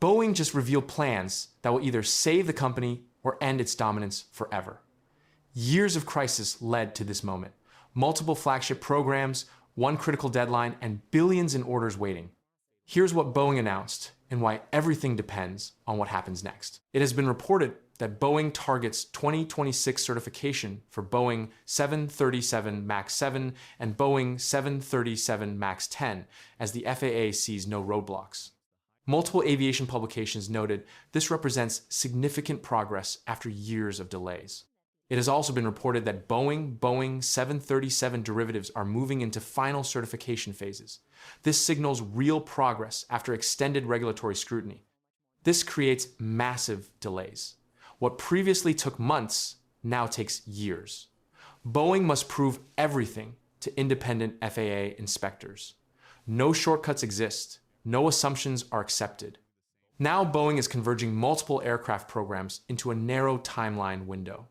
Boeing just revealed plans that will either save the company or end its dominance forever. Years of crisis led to this moment. Multiple flagship programs, one critical deadline, and billions in orders waiting. Here's what Boeing announced and why everything depends on what happens next. It has been reported that Boeing targets 2026 certification for Boeing 737 MAX 7 and Boeing 737 MAX 10 as the FAA sees no roadblocks. Multiple aviation publications noted this represents significant progress after years of delays. It has also been reported that Boeing 737 derivatives are moving into final certification phases. This signals real progress after extended regulatory scrutiny. This creates massive delays. What previously took months now takes years. Boeing must prove everything to independent FAA inspectors. No shortcuts exist. No assumptions are accepted. Now Boeing is converging multiple aircraft programs into a narrow timeline window.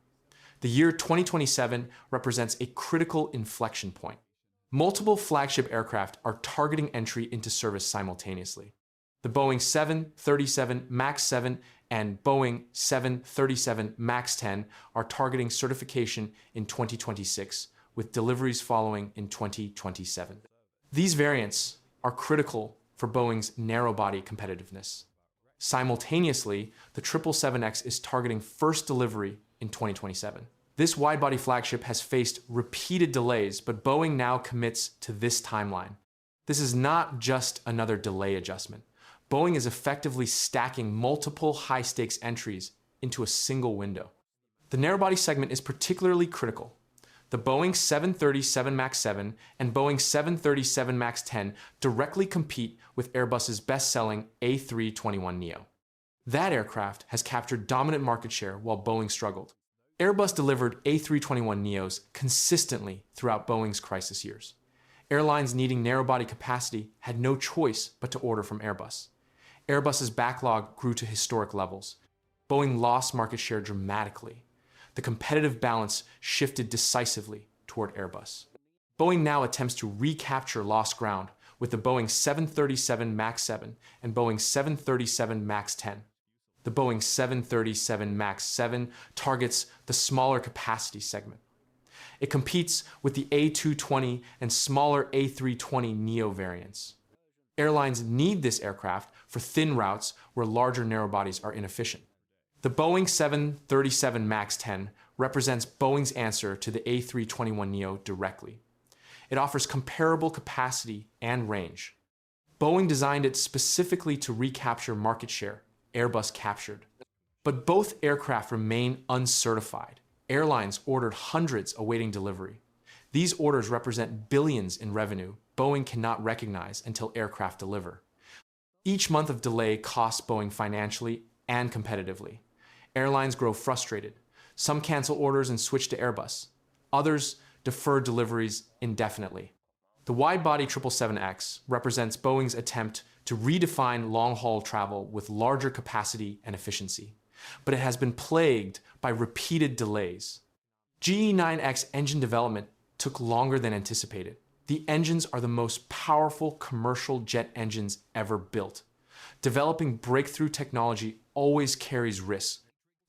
The year 2027 represents a critical inflection point. Multiple flagship aircraft are targeting entry into service simultaneously. The Boeing 737 MAX 7 and Boeing 737 MAX 10 are targeting certification in 2026, with deliveries following in 2027. These variants are critical for Boeing's narrowbody competitiveness. Simultaneously, the 777X is targeting first delivery in 2027. This widebody flagship has faced repeated delays, but Boeing now commits to this timeline. This is not just another delay adjustment. Boeing is effectively stacking multiple high-stakes entries into a single window. The narrowbody segment is particularly critical. The Boeing 737 MAX 7 and Boeing 737 MAX 10 directly compete with Airbus's best-selling A321neo. That aircraft has captured dominant market share while Boeing struggled. Airbus delivered A321neos consistently throughout Boeing's crisis years. Airlines needing narrowbody capacity had no choice but to order from Airbus. Airbus's backlog grew to historic levels. Boeing lost market share dramatically. The competitive balance shifted decisively toward Airbus. Boeing now attempts to recapture lost ground with the Boeing 737 MAX 7 and Boeing 737 MAX 10. The Boeing 737 MAX 7 targets the smaller capacity segment. It competes with the A220 and smaller A320neo variants. Airlines need this aircraft for thin routes where larger narrowbodies are inefficient. The Boeing 737 MAX 10 represents Boeing's answer to the A321neo directly. It offers comparable capacity and range. Boeing designed it specifically to recapture market share Airbus captured. But both aircraft remain uncertified. Airlines ordered hundreds awaiting delivery. These orders represent billions in revenue Boeing cannot recognize until aircraft deliver. Each month of delay costs Boeing financially and competitively. Airlines grow frustrated. Some cancel orders and switch to Airbus. Others defer deliveries indefinitely. The widebody 777X represents Boeing's attempt to redefine long-haul travel with larger capacity and efficiency. But it has been plagued by repeated delays. GE9X engine development took longer than anticipated. The engines are the most powerful commercial jet engines ever built. Developing breakthrough technology always carries risks.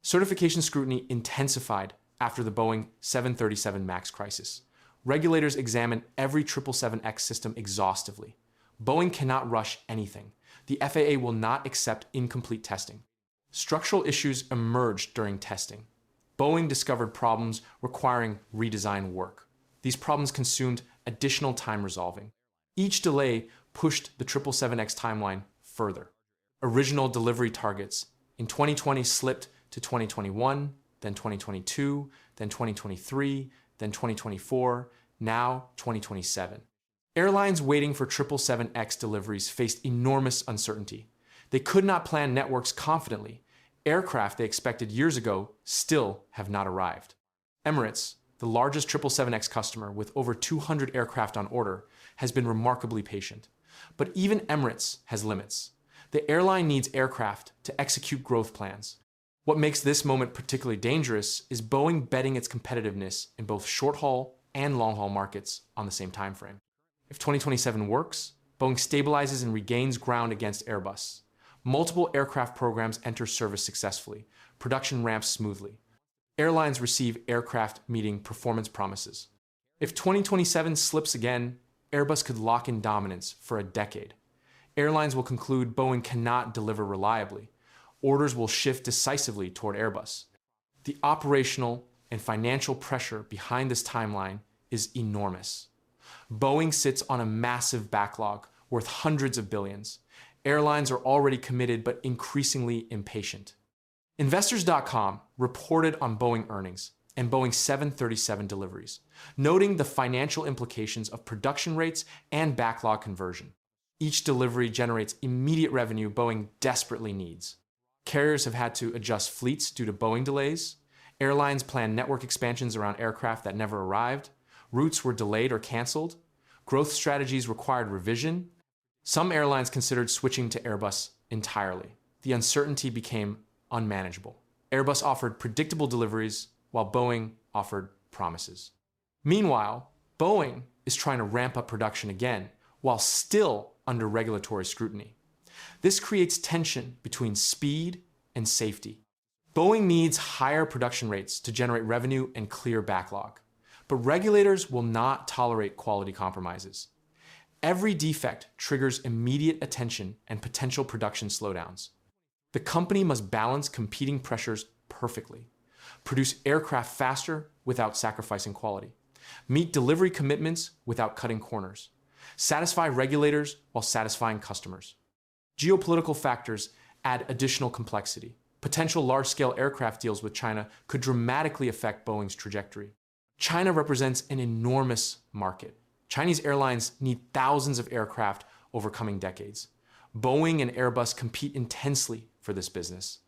Certification scrutiny intensified after the Boeing 737 MAX crisis. Regulators examined every 777X system exhaustively. Boeing cannot rush anything. The FAA will not accept incomplete testing. Structural issues emerged during testing. Boeing discovered problems requiring redesign work. These problems consumed additional time resolving. Each delay pushed the 777X timeline further. Original delivery targets in 2020 slipped to 2021, then 2022, then 2023, then 2024, now 2027. Airlines waiting for 777X deliveries faced enormous uncertainty. They could not plan networks confidently. Aircraft they expected years ago still have not arrived. Emirates, the largest 777X customer with over 200 aircraft on order, has been remarkably patient. But even Emirates has limits. The airline needs aircraft to execute growth plans. What makes this moment particularly dangerous is Boeing betting its competitiveness in both short-haul and long-haul markets on the same time frame. If 2027 works, Boeing stabilizes and regains ground against Airbus. Multiple aircraft programs enter service successfully. Production ramps smoothly. Airlines receive aircraft meeting performance promises. If 2027 slips again, Airbus could lock in dominance for a decade. Airlines will conclude Boeing cannot deliver reliably. Orders will shift decisively toward Airbus. The operational and financial pressure behind this timeline is enormous. Boeing sits on a massive backlog worth hundreds of billions. Airlines are already committed but increasingly impatient. Investors.com reported on Boeing earnings and Boeing 737 deliveries, noting the financial implications of production rates and backlog conversion. Each delivery generates immediate revenue Boeing desperately needs. Carriers have had to adjust fleets due to Boeing delays. Airlines plan network expansions around aircraft that never arrived. Routes were delayed or canceled. Growth strategies required revision. Some airlines considered switching to Airbus entirely. The uncertainty became unmanageable. Airbus offered predictable deliveries, while Boeing offered promises. Meanwhile, Boeing is trying to ramp up production again, while still under regulatory scrutiny. This creates tension between speed and safety. Boeing needs higher production rates to generate revenue and clear backlog. But regulators will not tolerate quality compromises. Every defect triggers immediate attention and potential production slowdowns. The company must balance competing pressures perfectly. Produce aircraft faster without sacrificing quality. Meet delivery commitments without cutting corners. Satisfy regulators while satisfying customers. Geopolitical factors add additional complexity. Potential large-scale aircraft deals with China could dramatically affect Boeing's trajectory. China represents an enormous market. Chinese airlines need thousands of aircraft over coming decades. Boeing and Airbus compete intensely for this business.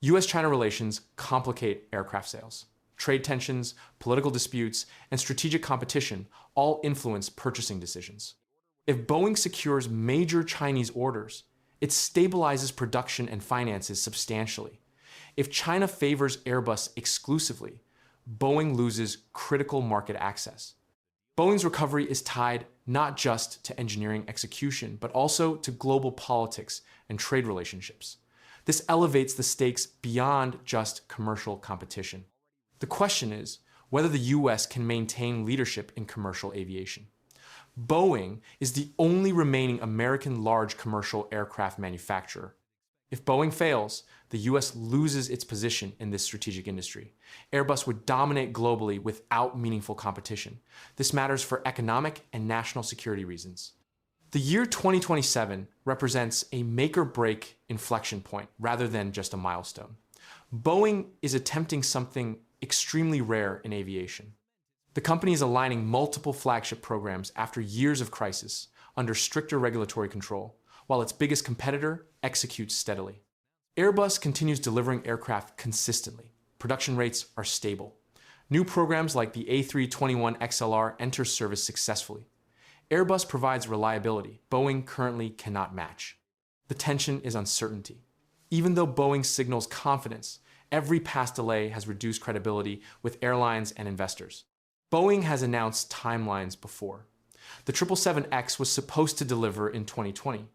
US-China relations complicate aircraft sales. Trade tensions, political disputes, and strategic competition all influence purchasing decisions. If Boeing secures major Chinese orders, it stabilizes production and finances substantially. If China favors Airbus exclusively, Boeing loses critical market access. Boeing's recovery is tied not just to engineering execution, but also to global politics and trade relationships. This elevates the stakes beyond just commercial competition. The question is whether the US can maintain leadership in commercial aviation. Boeing is the only remaining American large commercial aircraft manufacturer. If Boeing fails, the US loses its position in this strategic industry. Airbus would dominate globally without meaningful competition. This matters for economic and national security reasons. The year 2027 represents a make-or-break inflection point rather than just a milestone. Boeing is attempting something extremely rare in aviation. The company is aligning multiple flagship programs after years of crisis under stricter regulatory control, while its biggest competitor executes steadily. Airbus continues delivering aircraft consistently. Production rates are stable. New programs like the A321XLR enter service successfully. Airbus provides reliability Boeing currently cannot match. The tension is uncertainty. Even though Boeing signals confidence, every past delay has reduced credibility with airlines and investors. Boeing has announced timelines before. The 777X was supposed to deliver in 2020.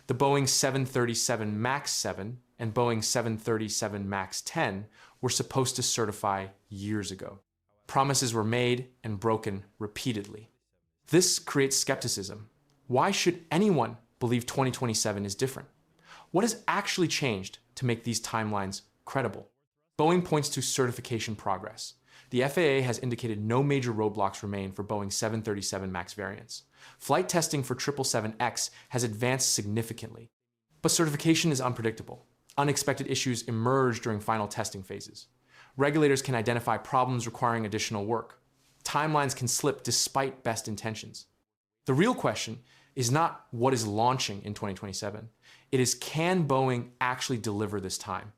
The Boeing 737 MAX 7 and Boeing 737 MAX 10 were supposed to certify years ago. Promises were made and broken repeatedly. This creates skepticism. Why should anyone believe 2027 is different? What has actually changed to make these timelines credible? Boeing points to certification progress. The FAA has indicated no major roadblocks remain for Boeing 737 MAX variants. Flight testing for 777X has advanced significantly. But certification is unpredictable. Unexpected issues emerge during final testing phases. Regulators can identify problems requiring additional work. Timelines can slip despite best intentions. The real question is not what is launching in 2027. It is, can Boeing actually deliver this time?